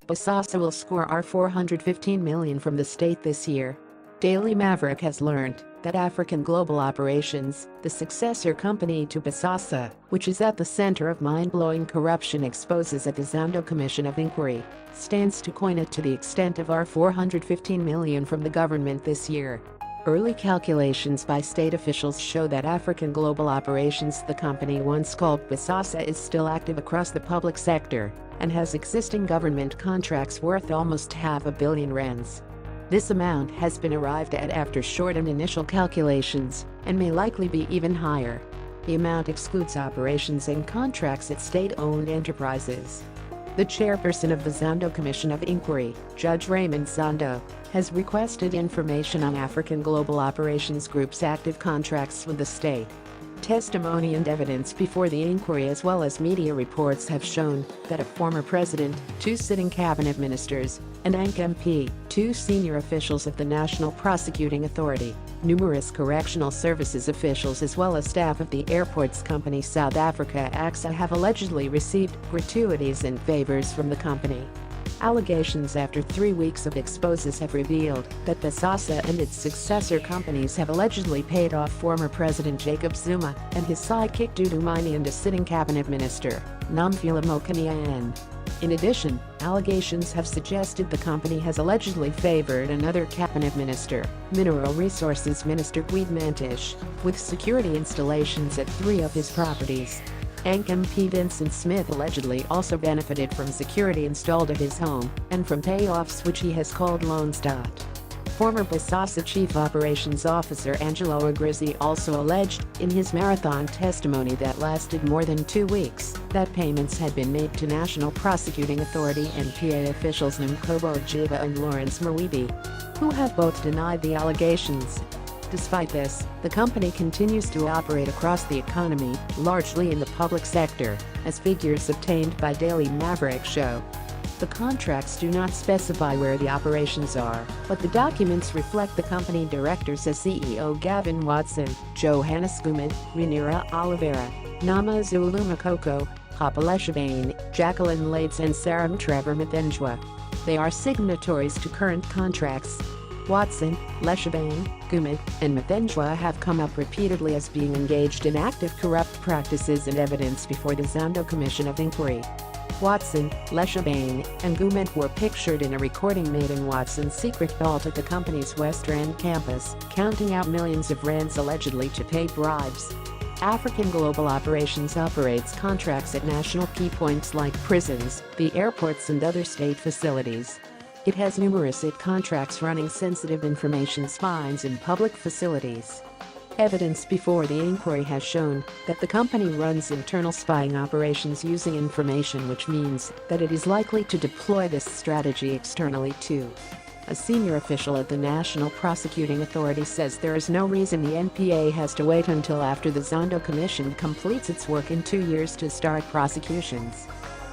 Bosasa will score R415 million from the state this year. Daily Maverick has learned that African Global Operations, the successor company to Bosasa, which is at the center of mind-blowing corruption exposes at the Zondo Commission of Inquiry, stands to coin it to the extent of R415 million from the government this year. Early calculations by state officials show that African Global Operations, the company once called Bosasa, is still active across the public sector and has existing government contracts worth almost $500 million rands. This amount has been arrived at after short and initial calculations and may likely be even higher. The amount excludes operations and contracts at state-owned enterprises. The chairperson of the Zondo Commission of Inquiry, Judge Raymond Zondo, has requested information on African Global Operations Group's active contracts with the state. Testimony and evidence before the inquiry as well as media reports have shown that a former president, 2 sitting cabinet ministers, an MP, 2 senior officials of the National Prosecuting Authority, numerous correctional services officials as well as staff of the airports company South Africa AXA have allegedly received gratuities and favors from the company. Allegations after 3 weeks of exposes have revealed that Bosasa and its successor companies have allegedly paid off former President Jacob Zuma and his sidekick Dudu Mine and a sitting cabinet minister, Nomvula Mokoena. In addition, allegations have suggested the company has allegedly favored another cabinet minister, Mineral Resources Minister Guy Mantish, with security installations at 3 of his properties. MP Vincent Smith allegedly also benefited from security installed at his home and from payoffs which he has called loans. Former Bosasa Chief Operations Officer Angelo Agrizzi also alleged in his marathon testimony that lasted more than 2 weeks that payments had been made to National Prosecuting Authority and PA officials Mkobo Jiva and Lawrence Mwebi, who have both denied the allegations. Despite this, the company continues to operate across the economy, largely in the public sector, as figures obtained by Daily Maverick show. The contracts do not specify where the operations are, but the documents reflect the company directors as CEO Gavin Watson, Johannes Guman, Rhaenyra Oliveira, Nama Zulu Makoko, Papa Leshabane, Jacqueline Lades and Saram Trevor Mathenjwa. They are signatories to current contracts. Watson, Leshabane, Guman, and Mathenjwa have come up repeatedly as being engaged in active corrupt practices and evidence before the Zondo Commission of Inquiry. Watson, Leshabane, and Guman were pictured in a recording made in Watson's secret vault at the company's West Rand campus, counting out millions of rands allegedly to pay bribes. African Global Operations operates contracts at national key points like prisons, the airports and other state facilities. It has numerous contracts running sensitive information spines in public facilities. Evidence before the inquiry has shown that the company runs internal spying operations using information, which means that it is likely to deploy this strategy externally too. A senior official at the National Prosecuting Authority says there is no reason the NPA has to wait until after the Zondo Commission completes its work in 2 years to start prosecutions.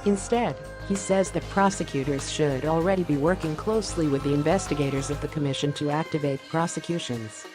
Instead, he says that prosecutors should already be working closely with the investigators of the commission to activate prosecutions.